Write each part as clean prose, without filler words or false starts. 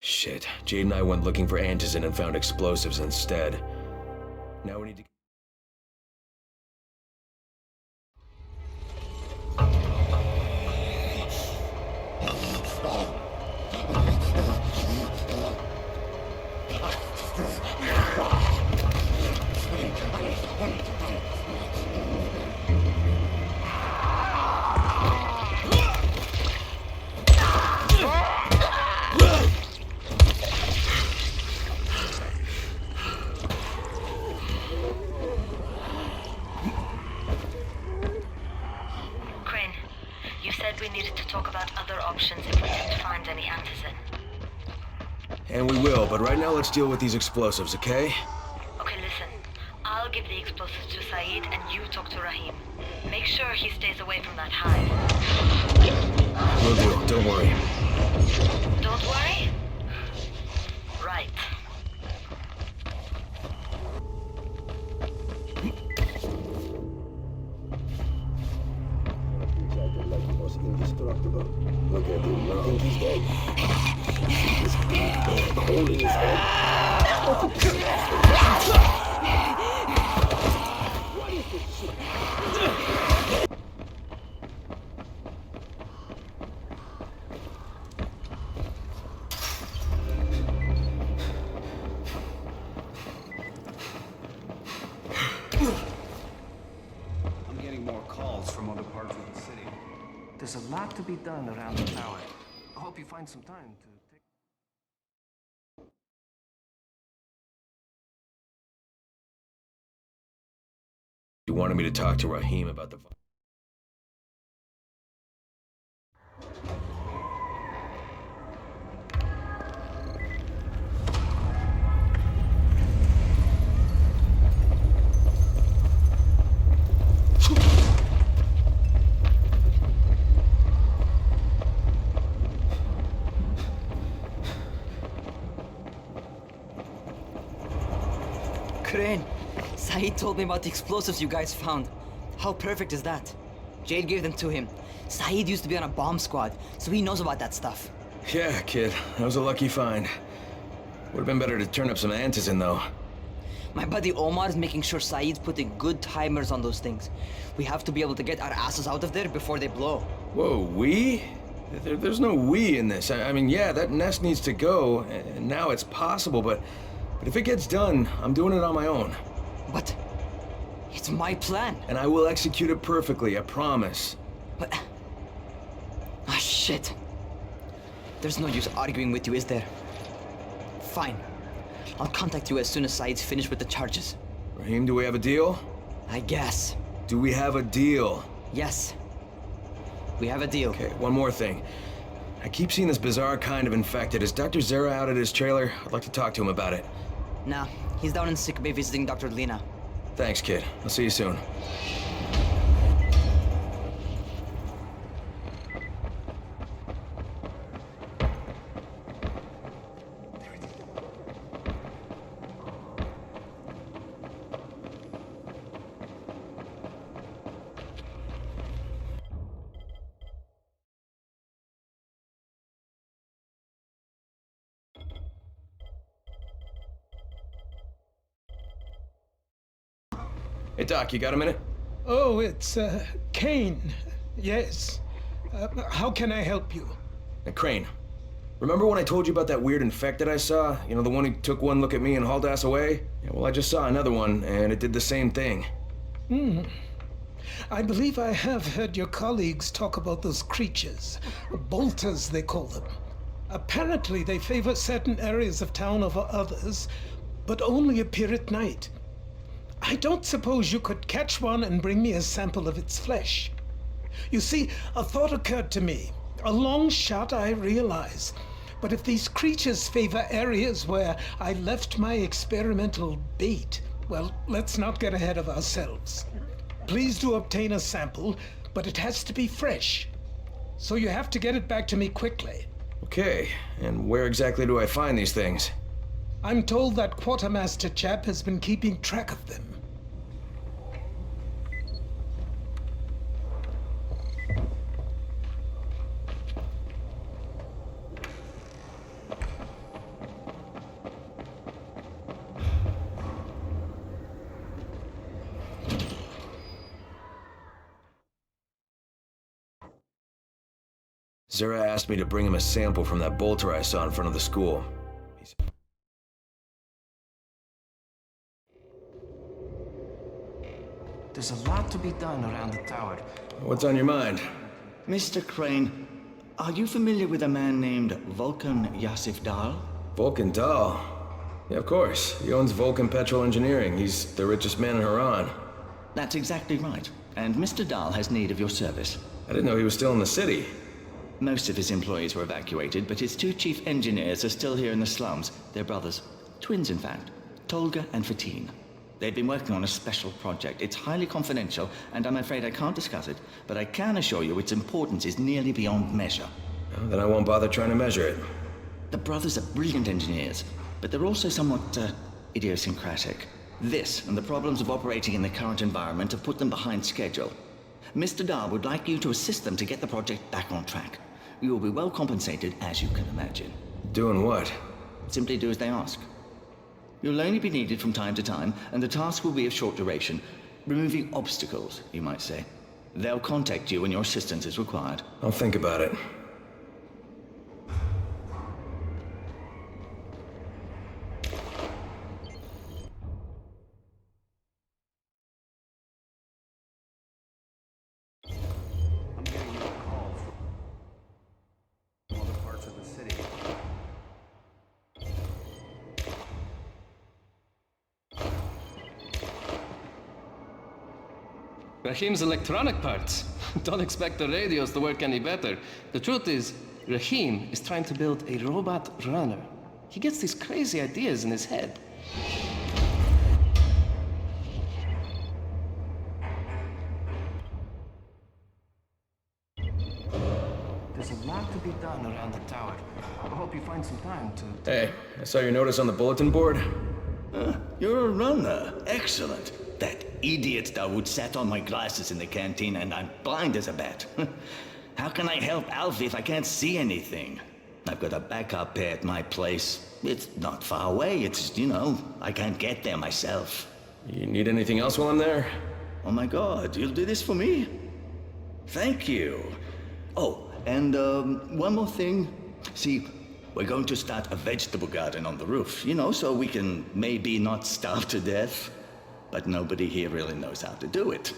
Shit, Jade and I went looking for antizen and found explosives instead. Now we need to... We needed to talk about other options if we didn't find any antizen. And we will, but right now let's deal with these explosives, okay? Okay, listen. I'll give the explosives to Saeed and you talk to Rahim. Make sure he stays away from that hive. Will do, don't worry. Don't worry? Right. Indestructible. Look at him. You think he's dead? He's holding his head. What is this shit? I'm getting more calls from other parts of the city. There's a lot to be done around the tower. I hope you find some time to take... You wanted me to talk to Rahim about the... Crane, Saeed told me about the explosives you guys found. How perfect is that? Jade gave them to him. Saeed used to be on a bomb squad, so he knows about that stuff. Yeah, kid, that was a lucky find. Would've been better to turn up some antizen, though. My buddy Omar is making sure Saeed's putting good timers on those things. We have to be able to get our asses out of there before they blow. Whoa, we? There's no we in this. I mean, yeah, that nest needs to go, and now it's possible, but if it gets done, I'm doing it on my own. But it's my plan. And I will execute it perfectly, I promise. But... ah, shit. There's no use arguing with you, is there? Fine. I'll contact you as soon as Saeed's finished with the charges. Rahim, do we have a deal? I guess. Do we have a deal? Yes. We have a deal. Okay, one more thing. I keep seeing this bizarre kind of infected. Is Dr. Zera out at his trailer? I'd like to talk to him about it. Nah, he's down in sick bay visiting Dr. Lena. Thanks, kid. I'll see you soon. Hey, Doc, you got a minute? Oh, it's, Kane. Yes. How can I help you? Hey, Crane. Remember when I told you about that weird infected I saw? You know, the one who took one look at me and hauled ass away? Yeah, well, I just saw another one, and it did the same thing. I believe I have heard your colleagues talk about those creatures. Bolters, they call them. Apparently, they favor certain areas of town over others, but only appear at night. I don't suppose you could catch one and bring me a sample of its flesh. You see, a thought occurred to me. A long shot, I realize. But if these creatures favor areas where I left my experimental bait, well, let's not get ahead of ourselves. Please do obtain a sample, but it has to be fresh. So you have to get it back to me quickly. Okay, and where exactly do I find these things? I'm told that quartermaster chap has been keeping track of them. Zura asked me to bring him a sample from that bolter I saw in front of the school. There's a lot to be done around the tower. What's on your mind? Mr. Crane, are you familiar with a man named Vulcan Yasif Dahl? Vulcan Dahl? Yeah, of course. He owns Vulcan Petrol Engineering. He's the richest man in Haran. That's exactly right. And Mr. Dahl has need of your service. I didn't know he was still in the city. Most of his employees were evacuated, but his two chief engineers are still here in the slums. They're brothers. Twins, in fact. Tolga and Fatin. They've been working on a special project. It's highly confidential, and I'm afraid I can't discuss it, but I can assure you its importance is nearly beyond measure. Well, then I won't bother trying to measure it. The brothers are brilliant engineers, but they're also somewhat idiosyncratic. This and the problems of operating in the current environment have put them behind schedule. Mr. Dahl would like you to assist them to get the project back on track. You will be well compensated, as you can imagine. Doing what? Simply do as they ask. You'll only be needed from time to time, and the task will be of short duration. Removing obstacles, you might say. They'll contact you when your assistance is required. I'll think about it. I'm getting more calls from other parts of the city. Rahim's electronic parts. Don't expect the radios to work any better. The truth is, Rahim is trying to build a robot runner. He gets these crazy ideas in his head. There's a lot to be done around the tower. I hope you find some time to... Hey, I saw your notice on the bulletin board. You're a runner. Excellent. That idiot Dawood sat on my glasses in the canteen and I'm blind as a bat. How can I help Alfie if I can't see anything? I've got a backup pair at my place. It's not far away. It's, I can't get there myself. You need anything else while I'm there? Oh my God, you'll do this for me? Thank you. Oh, and one more thing. See, we're going to start a vegetable garden on the roof, so we can maybe not starve to death. But nobody here really knows how to do it.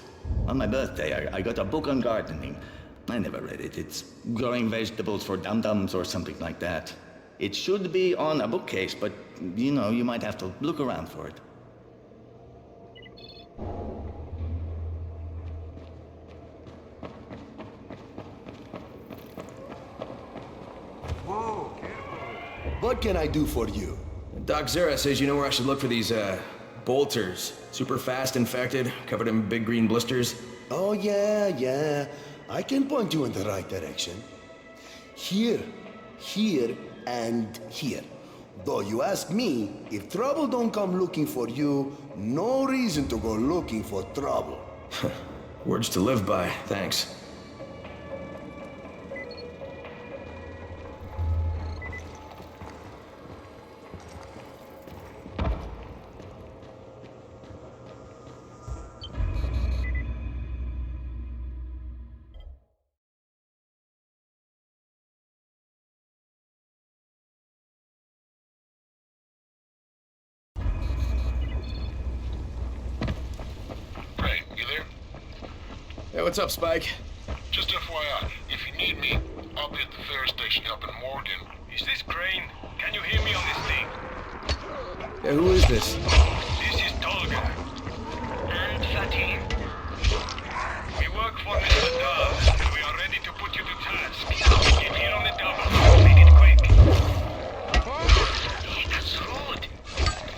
On my birthday, I got a book on gardening. I never read it. It's growing vegetables for dum-dums or something like that. It should be on a bookcase, but, you might have to look around for it. What can I do for you? Doc Zera says you know where I should look for these, bolters. Super fast infected, covered in big green blisters. Oh, yeah. I can point you in the right direction. Here, and here. Though you ask me, if trouble don't come looking for you, no reason to go looking for trouble. Words to live by, thanks. Hey, what's up, Spike? Just FYI, if you need me, I'll be at the ferry station up in Morgan. Is this Crane? Can you hear me on this thing? Yeah, who is this? This is Tolga. And Fatin. We work for Mr. Dahl, and we are ready to put you to task. Get here on the double. Make it quick. Hey, that's rude.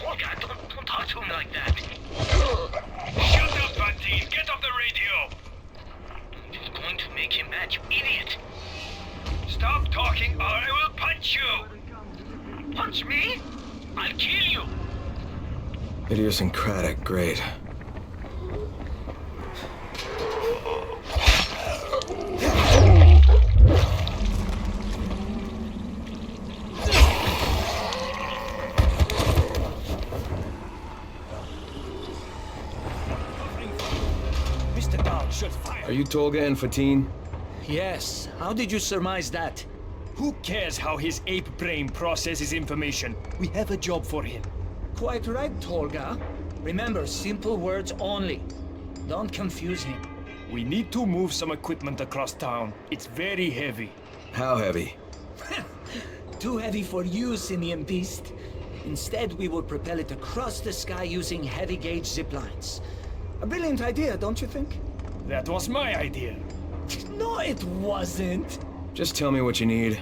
Tolga, don't talk to him like that. Shut up, Fatin. Get off the radio. You're going to make him mad, you idiot. Stop talking or I will punch you. Punch me? I'll kill you. Idiosyncratic, great. Mr. Dahl should fire. Are you Tolga and Fatin? Yes, how did you surmise that? Who cares how his ape brain processes information? We have a job for him. Quite right, Tolga. Remember, simple words only. Don't confuse him. We need to move some equipment across town. It's very heavy. How heavy? Too heavy for you, Simian Beast. Instead, we will propel it across the sky using heavy-gauge zip lines. A brilliant idea, don't you think? That was my idea. No, it wasn't. Just tell me what you need.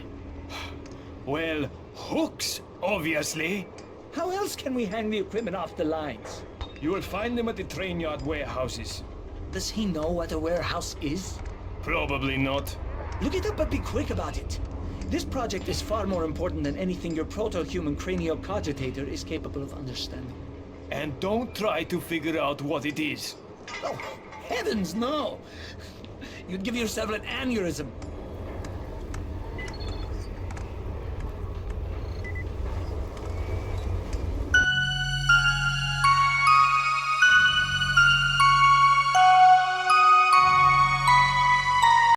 Well, hooks, obviously. How else can we hang the equipment off the lines? You will find them at the train yard warehouses. Does he know what a warehouse is? Probably not. Look it up, but be quick about it. This project is far more important than anything your proto-human craniocogitator is capable of understanding. And don't try to figure out what it is. Oh, heavens no! You'd give yourself an aneurysm.